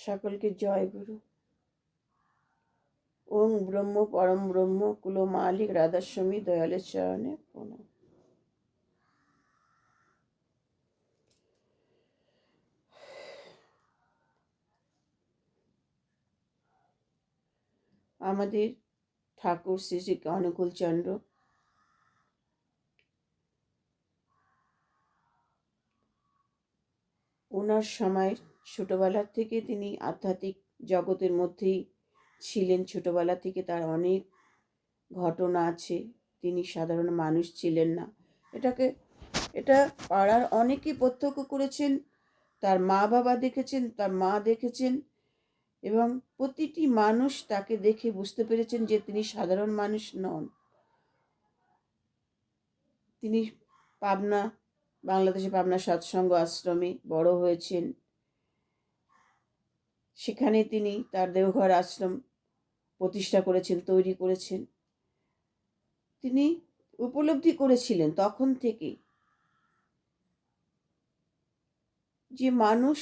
সকলকে জয় গুরু। ওং ব্রহ্ম পরম ব্রহ্ম কুলো মালিক রাধাস্বামী দয়ালের চরণে প্রণাম। আমাদের ঠাকুর শ্রী শ্রী অনুকূলচন্দ্র ওনার সময় ছোটবেলার থেকে তিনি আধ্যাত্মিক জগতের মধ্যেই ছিলেন। ছোটবেলা থেকে তার অনেক ঘটনা আছে। তিনি সাধারণ মানুষ ছিলেন না। এটা পাড়ার অনেকেই প্রত্যক্ষ করেছেন। তার মা বাবা দেখেছেন, তার মা দেখেছেন, এবং প্রতিটি মানুষ তাকে দেখে বুঝতে পেরেছেন যে তিনি সাধারণ মানুষ নন। তিনি বাংলাদেশে পাবনা সৎসঙ্গ আশ্রমে বড় হয়েছেন। সেখানে তিনি তার দেওঘর আশ্রম প্রতিষ্ঠা করেছেন, তৈরি করেছেন। তিনি উপলব্ধি করেছিলেন তখন থেকে যে মানুষ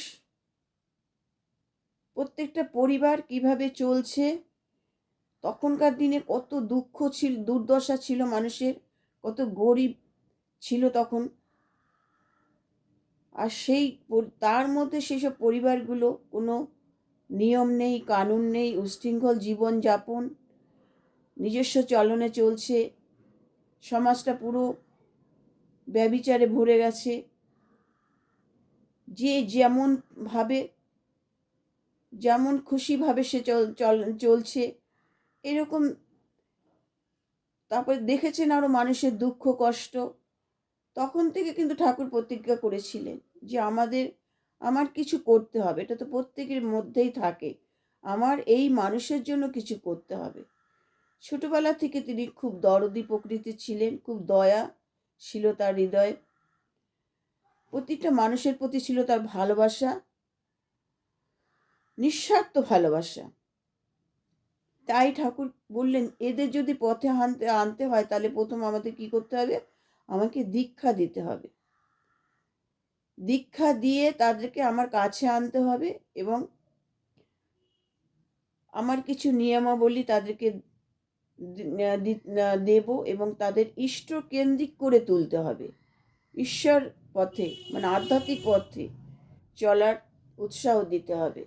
প্রত্যেকটা পরিবার কিভাবে চলছে, তখনকার দিনে কত দুঃখ ছিল, দুর্দশা ছিল মানুষের, কত গরিব ছিল তখন। আর তার মধ্যে সেসব পরিবারগুলো কোনো নিয়ম নেই, কানুন নেই, উশৃঙ্খল জীবনযাপন, নিজস্ব চলনে চলছে। সমাজটা পুরো ব্যভিচারে ভরে গেছে। যে যেমন খুশিভাবে সে চলছে এরকম। তারপরে দেখেছেন আরো মানুষের দুঃখ কষ্ট। তখন থেকে কিন্তু ঠাকুর প্রতিজ্ঞা করেছিলেন যে আমার কিছু করতে হবে। এটা তো প্রত্যেকের মধ্যেই থাকে, আমার এই মানুষের জন্য কিছু করতে হবে। ছোটবেলা থেকে তিনি খুব দরদি প্রকৃতির ছিলেন, খুব দয়া ছিল তার হৃদয়ে। প্রতিটা মানুষের প্রতি ছিল তার ভালোবাসা, নিঃস্বার্থ ভালোবাসা। তাই ঠাকুর বললেন, এদের যদি পথে আনতে হয় তাহলে প্রথম আমাদের কি করতে হবে? আমাকে দীক্ষা দিতে হবে। দীক্ষা দিয়ে তাদেরকে আমার কাছে আনতে হবে এবং আমার কিছু নিয়মাবলী তাদেরকে দেব এবং তাদের ইষ্ট কেন্দ্রিক করে তুলতে হবে। ঈশ্বর পথে মানে আধ্যাত্মিক পথে চলার উৎসাহ দিতে হবে।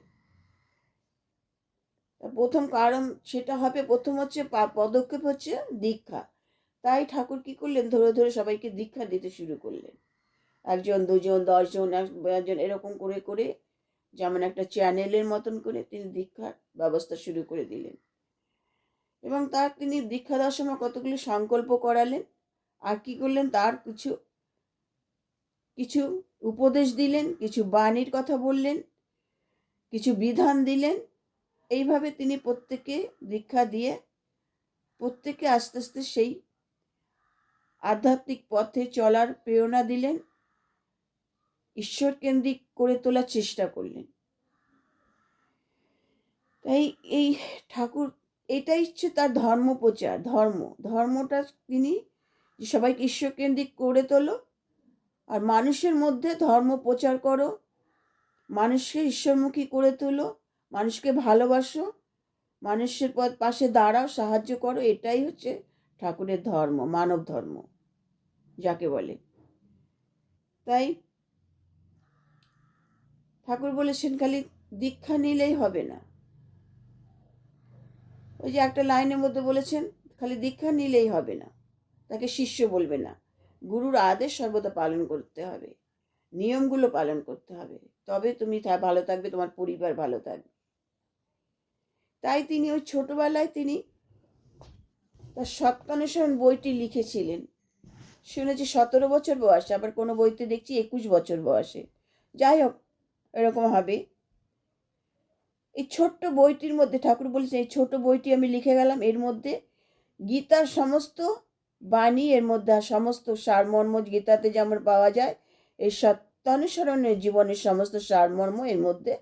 প্রথম কারণ সেটা হবে, প্রথম হচ্ছে পদক্ষেপ হচ্ছে দীক্ষা। তাই ঠাকুর কি করলেন? ধরে ধরে সবাইকে দীক্ষা দিতে শুরু করলেন। 1 জন 2 জন 10 জন 1 জন এরকম করে করে, যেমন একটা চ্যানেলের মতন করে তিনি দীক্ষার ব্যবস্থা শুরু করে দিলেন। এবং তিনি দীক্ষা দেওয়ার সময় কতগুলি সংকল্প করালেন। আর কি করলেন? তার কিছু উপদেশ দিলেন, কিছু বাণীর কথা বললেন, কিছু বিধান দিলেন। এইভাবে তিনি প্রত্যেকে দীক্ষা দিয়ে প্রত্যেকে আস্তে আস্তে সেই আধ্যাত্মিক পথে চলার প্রেরণা দিলেন, ঈশ্বর কেন্দ্রিক করে তোলার চেষ্টা করলেন। তাই এই ঠাকুর, এটাই হচ্ছে তার ধর্ম প্রচার। ধর্মটা তিনি সবাইকে ঈশ্বর কেন্দ্রিক করে তোলো আর মানুষের মধ্যে ধর্ম প্রচার করো, মানুষকে ঈশ্বরমুখী করে তোলো, মানুষকে ভালোবাসো, মানুষের পাশে দাঁড়াও, সাহায্য করো। এটাই হচ্ছে ঠাকুরের ধর্ম, মানব ধর্ম যাকে বলে। তাই ঠাকুর বলেছেন খালি দীক্ষা নিলেই হবে না। ওই যে একটা লাইনের মধ্যে বলেছেন, খালি দীক্ষা নিলেই হবে না, তাকে শিষ্য বলবে না। গুরুর আদেশ সর্বদা পালন করতে হবে, নিয়মগুলো পালন করতে হবে, তবে তুমি ভালো থাকবে, তোমার পরিবার ভালো থাকবে। তাই তিনি ওই ছোটবেলায় তিনি তার সত্যানুসরণ বইটি লিখেছিলেন। শুনেছি 17 বছর বয়সে, আবার কোনো বইতে দেখছি 21 বছর বয়সে। যাই হোক, এরকম হবে। এই ছোট্ট বইটির মধ্যে ঠাকুর বলেছেন, এই ছোট বইটি আমি লিখে গেলাম। এর মধ্যে গীতার সমস্ত বাণী, এর মধ্যে সমস্ত সারমর্ম গীতাতে যেমন পাওয়া যায়, এই সত্যানুসরণের জীবনের সমস্ত সারমর্ম এর মধ্যে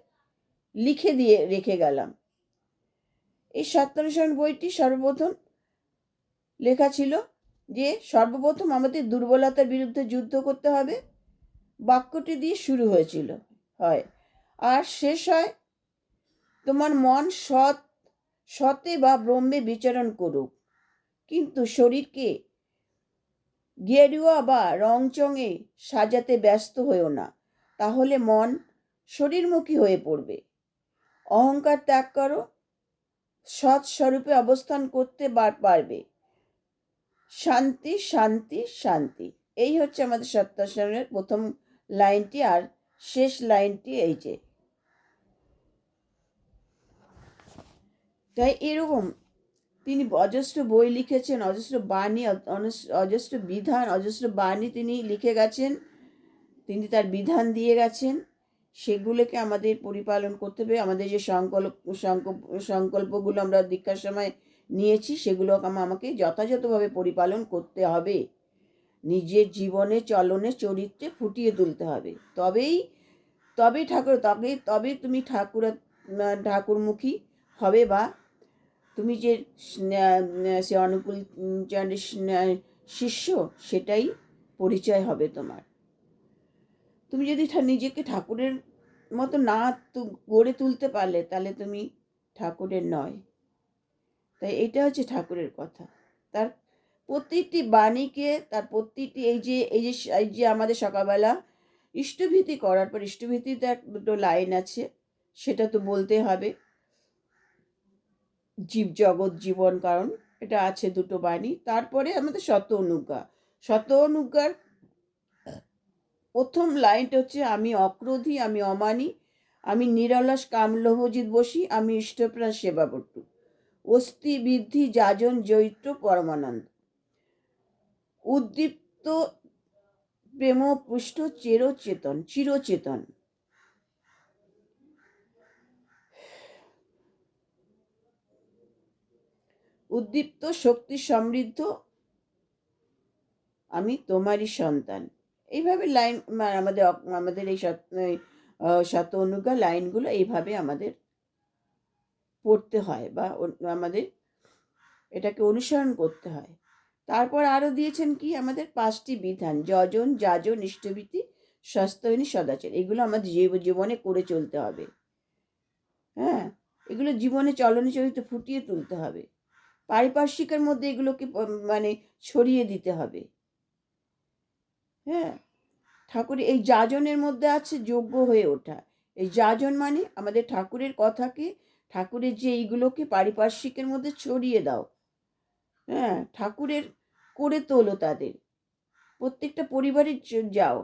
লিখে দিয়ে রেখে গেলাম। এই সত্যানুসরণ বইটি সর্বপ্রথম লেখা ছিল যে সর্বপ্রথম আমাদের দুর্বলতার বিরুদ্ধে যুদ্ধ করতে হবে, বাক্যটি দিয়ে শুরু হয় আর শেষ হয় তোমার মন সতে বা ব্রহ্মে বিচরণ করুক, কিন্তু শরীরকে গেরুয়া বা রংচঙে সাজাতে ব্যস্ত হয়েও না, তাহলে মন শরীরমুখী হয়ে পড়বে। অহংকার ত্যাগ করো, সৎ স্বরূপে অবস্থান করতে পারবে। শান্তি শান্তি শান্তি, এই হচ্ছে আমাদের সত্যাসনের প্রথম লাইনটি। আর শেষ লাইনটি এই যে, তাই এরকম তিনি অজস্র বই লিখেছেন, অজস্র বাণী, অজস্র বিধান, অজস্র বাণী তিনি লিখে গেছেন, তিনি তার বিধান দিয়ে গেছেন। সেগুলোকে আমাদের পরিপালন করতে হবে। আমাদের যে সংকল্পগুলো আমরা দীক্ষার সময় নিয়েছি, সেগুলো আমাকে যথাযথভাবে পরিপালন করতে হবে। নিজের জীবনে, চলনে, চরিত্রে ফুটিয়ে তুলতে হবে। তবে তুমি ঠাকুরমুখী হবে, বা তুমি যে সে অনুকূল শিষ্য, সেটাই পরিচয় হবে তোমার। তুমি যদি নিজেকে ঠাকুরের মতো না গড়ে তুলতে পারলে, তাহলে তুমি ঠাকুরের নয়। তাই এটা হচ্ছে ঠাকুরের কথা। তার প্রতিটি বাণীকে, তার প্রতিটি এই যে আমাদের সকালবেলা ইষ্টভীতি করার পর, ইষ্টভীতিতে দুটো লাইন আছে, সেটা তো বলতে হবে। জীব জগৎ জীবন কারণ, এটা আছে দুটো বাণী। তারপরে আমাদের শত অনুজ্ঞার প্রথম লাইনটা হচ্ছে, আমি অক্রোধী, আমি অমানী, আমি নিরলস কামলোভজিৎ বসি, আমি ইষ্টপ্রাণ সেবাবটু, অস্থি বৃদ্ধি যাজন জৈত্র পরমানন্দ, উদ্দীপ্ত প্রেম পুষ্ট চিরচেতন। উদ্দীপ্ত শক্তি সমৃদ্ধ আমি তোমারই সন্তান। এইভাবে লাইন আমাদের এই শত অনুজ্ঞা লাইনগুলো এইভাবে আমাদের পড়তে হয়, বা আমাদের এটাকে অনুসরণ করতে হয়। তারপর আরো দিয়েছেন কি, আমাদের 5টি বিধান, যজন যাজন ইষ্টভীতি স্বাস্থ্যহীনী সদাচার। এগুলো আমাদের জীবনে করে চলতে হবে। হ্যাঁ, এগুলো জীবনে চলনে চরিত্রে ফুটিয়ে তুলতে হবে। পারিপার্শ্বিকের মধ্যে এগুলোকে ছড়িয়ে দিতে হবে। হ্যাঁ, ঠাকুরের এই যাজনের মধ্যে আছে যোগ্য হয়ে ওঠা। এই যাজন মানে আমাদের ঠাকুরের কথাকে, ঠাকুরের যে এইগুলোকে পারিপার্শ্বিকের মধ্যে ছড়িয়ে দাও। হ্যাঁ, ঠাকুরের করে তোলো, তাদের প্রত্যেকটা পরিবারে যাও,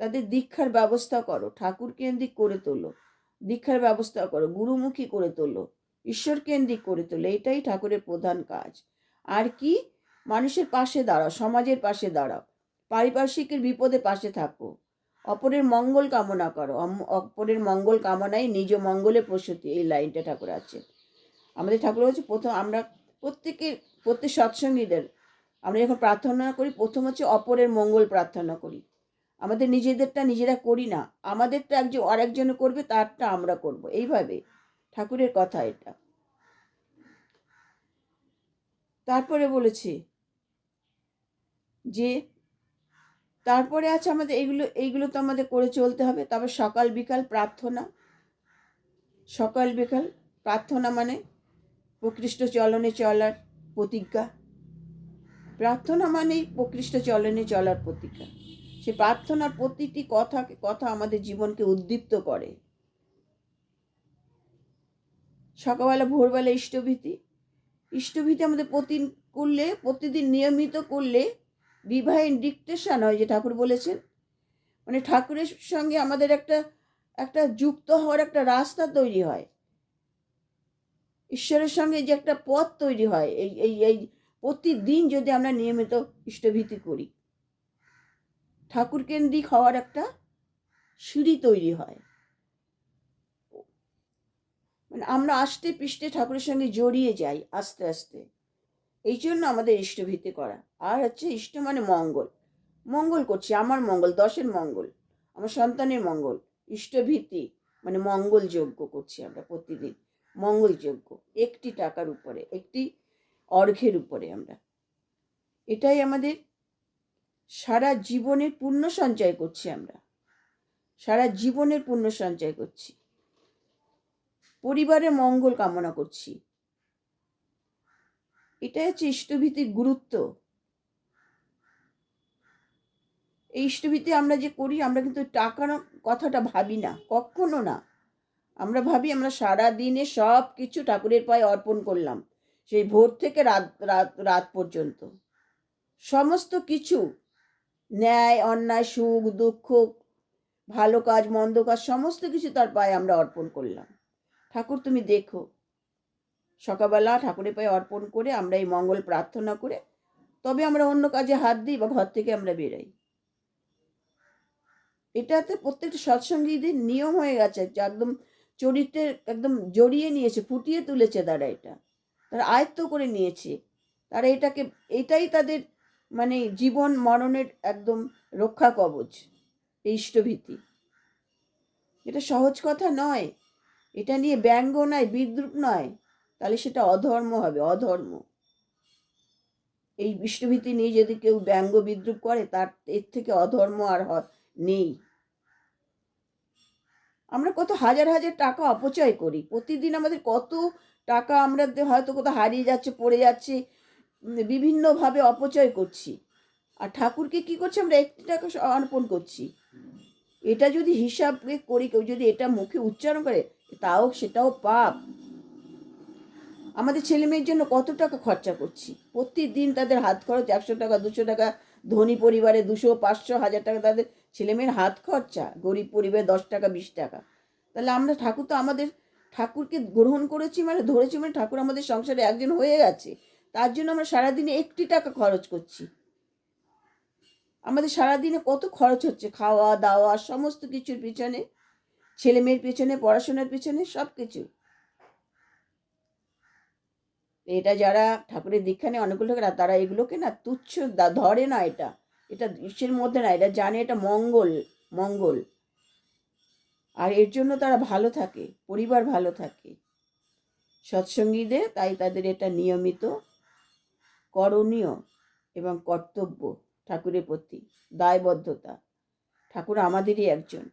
তাদের দীক্ষার ব্যবস্থা করো, ঠাকুর কেন্দ্রিক করে তোলো, দীক্ষার ব্যবস্থা করো, গুরুমুখী করে তোলো, ঈশ্বর কেন্দ্রিক করে তোলো। এটাই ঠাকুরের প্রধান কাজ। আর কি, মানুষের পাশে দাঁড়াও, সমাজের পাশে দাঁড়াও, পারিপার্শ্বিকের বিপদে পাশে থাকো, অপরের মঙ্গল কামনা করো, অপরের মঙ্গল কামনাই নিজ মঙ্গলে প্রসূতি। এই লাইনটা ঠাকুর আছে আমাদের। ঠাকুর হচ্ছে আমরা প্রত্যেক সৎসঙ্গীদের আমরা যখন প্রার্থনা করি, প্রথম হচ্ছে অপরের মঙ্গল প্রার্থনা করি। আমাদের নিজেদেরটা নিজেরা করি না, আমাদেরটা আরেকজনে করবে, তারটা আমরা করব। এইভাবে ঠাকুরের কথা এটা। তারপরে বলেছে যে, তারপরে আছে আমাদের এইগুলো তো আমাদের করে চলতে হবে। তবে সকাল বিকাল প্রার্থনা মানে প্রকৃষ্ট চলনে চলার প্রতিজ্ঞা। প্রার্থনা মানেই প্রকৃষ্ট চলনে চলার প্রতিজ্ঞা। সে প্রার্থনার প্রতিটি কথা আমাদের জীবনকে উদ্দীপ্ত করে। সকালবেলা ভোরবেলা ইষ্টভীতি আমাদের প্রতিদিন নিয়মিত করলে ডিভাইন ডিকটেশন হয়, যে ঠাকুর বলেছেন। মানে ঠাকুরের সঙ্গে আমাদের একটা যুক্ত হওয়ার একটা রাস্তা তৈরি হয়, ঈশ্বরের সঙ্গে যে একটা পথ তৈরি হয়। এই প্রতিদিন যদি আমরা নিয়মিত ইষ্টভীতি করি, ঠাকুর কেন্দ্রিক হওয়ার একটা সিঁড়ি তৈরি হয়। মানে আমরা আস্তে পৃষ্ঠে ঠাকুরের সঙ্গে জড়িয়ে যাই আস্তে আস্তে। এই জন্য আমাদের ইষ্টভীতি করা। আর হচ্ছে ইষ্ট মানে মঙ্গল করছি, আমার মঙ্গল, দশের মঙ্গল, আমার সন্তানের মঙ্গল। ইষ্টভীতি মানে মঙ্গল যজ্ঞ করছি আমরা প্রতিদিন, মঙ্গল যজ্ঞ। একটি টাকার উপরে, একটি অর্ঘের উপরে আমরা, এটাই আমাদের সারা জীবনের পুণ্য সঞ্চয় করছি। আমরা সারা জীবনের পুণ্য সঞ্চয় করছি। পরিবারের মঙ্গল কামনা করছি। এটাই হচ্ছে ইষ্টভীতির গুরুত্ব। এই ইষ্টভীতি আমরা যে করি, আমরা কিন্তু টাকার কথাটা ভাবি না, কখনো না। আমরা ভাবি আমরা সারা দিনে সব কিছু ঠাকুরের পায়ে অর্পণ করলাম, সেই ভোর থেকে রাত রাত রাত পর্যন্ত সমস্ত কিছু, ন্যায় অন্যায়, সুখ দুঃখ, ভালো কাজ মন্দ কাজ, সমস্ত কিছু তার পায়ে আমরা অর্পণ করলাম। ঠাকুর তুমি দেখো, সকালবেলা ঠাকুরের পায়ে অর্পণ করে আমরা এই মঙ্গল প্রার্থনা করে তবে আমরা অন্য কাজে হাত দিই বা ঘর থেকে আমরা বেরাই। এটাতে প্রত্যেকটা সৎসঙ্গীদের নিয়ম হয়ে গেছে, একদম চরিত্রের একদম জড়িয়ে নিয়েছে, ফুটিয়ে তুলেছে তারা, এটা তারা আয়ত্ত করে নিয়েছে। তারা এটাই তাদের মানে জীবন মরণের একদম রক্ষা কবচ, এই ইষ্টভীতি। এটা সহজ কথা নয়, এটা নিয়ে ব্যঙ্গ নয়, বিদ্রুপ নয়, তাহলে সেটা অধর্ম হবে, অধর্ম। এই ইষ্টভীতি নিয়ে যদি কেউ ব্যঙ্গ বিদ্রুপ করে, তার এর থেকে অধর্ম আর নেই। আমরা কত হাজার হাজার টাকা অপচয় করি প্রতিদিন, আমাদের কত টাকা আমরা হয়তো কোথাও হারিয়ে যাচ্ছে, পড়ে যাচ্ছে, বিভিন্নভাবে অপচয় করছি। আর ঠাকুরকে কি করছি, আমরা 1 টাকা অর্পণ করছি। এটা যদি হিসাব করি, কেউ যদি এটা মুখে উচ্চারণ করে, সেটাও পাপ। আমাদের ছেলে মেয়ের জন্য কত টাকা খরচা করছি প্রতিদিন, তাদের হাত খরচ 100 টাকা 200 টাকা, ধনী পরিবারে 200 500 1000 টাকা তাদের ছেলে মেয়ের হাত খরচা, গরিব পরিবারে 10 টাকা 20 টাকা। তাহলে আমরা ঠাকুরকে গ্রহণ করেছি মানে, ধরেছি মানে, ঠাকুর আমাদের সংসারে একজন হয়ে গেছে, তার জন্য আমরা সারাদিনে 1 টাকা খরচ করছি। আমাদের সারাদিনে কত খরচ হচ্ছে, খাওয়া দাওয়া সমস্ত কিছুর পিছনে, ছেলে মেয়ের পিছনে, পড়াশোনার পিছনে, সব কিছু। এটা যারা ঠাকুরের দীক্ষা নেয় অনেকগুলো ঠাকুর, তারা এগুলোকে না তুচ্ছ ধরে না, এটা ইসের মধ্যে না, এটা জানে এটা মঙ্গল, মঙ্গল। আর এর জন্য তারা ভালো থাকে, পরিবার ভালো থাকে। সৎসঙ্গীদের তাই তাদের এটা নিয়মিত করণীয় এবং কর্তব্য, ঠাকুরের প্রতি দায়বদ্ধতা। ঠাকুর আমাদেরই একজন,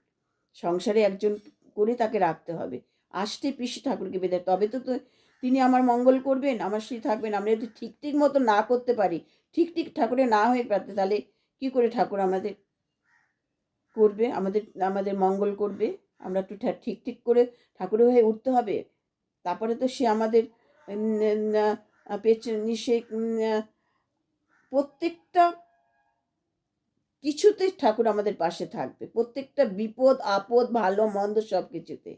সংসারে একজন করে তাকে রাখতে হবে। আষ্টে পিষ্টে ঠাকুরকে বেঁধে, তবে তো তিনি আমার মঙ্গল করবেন, আমার শ্রী থাকবেন। আমরা যদি ঠিক মতো না করতে পারি, ঠিক ঠাকুরে না হয়ে পারতে, তাহলে কি করে ঠাকুর আমাদের করবে, আমাদের মঙ্গল করবে? আমরা একটু ঠিক করে ঠাকুরের হয়ে উঠতে হবে, তারপরে তো সে আমাদের পেছনে, সে প্রত্যেকটা কিছুতে ঠাকুর আমাদের পাশে থাকবে, প্রত্যেকটা বিপদ আপদ ভালো মন্দ সব কিছুতে।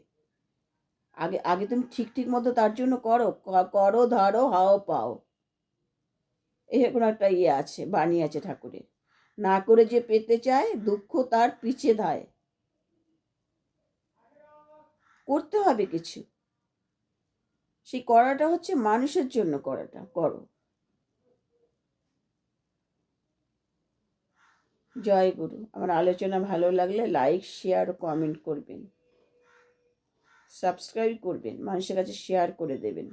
আগে তুমি ঠিক মতো তার জন্য করো ধরো হাও পাও, এরকম একটা আছে, বাণী আছে ঠাকুরের। না করে যে পেতে চায়, দুঃখ তার পিছে ধায়। করতে হবে কিছু, সেই করাটা হচ্ছে মানুষের জন্য করাটা, করো। জয় গুরু। আমার আলোচনা ভালো লাগলে লাইক শেয়ার কমেন্ট করবেন, সাবস্ক্রাইব করবেন, মানুষের কাছে শেয়ার করে দেবেন।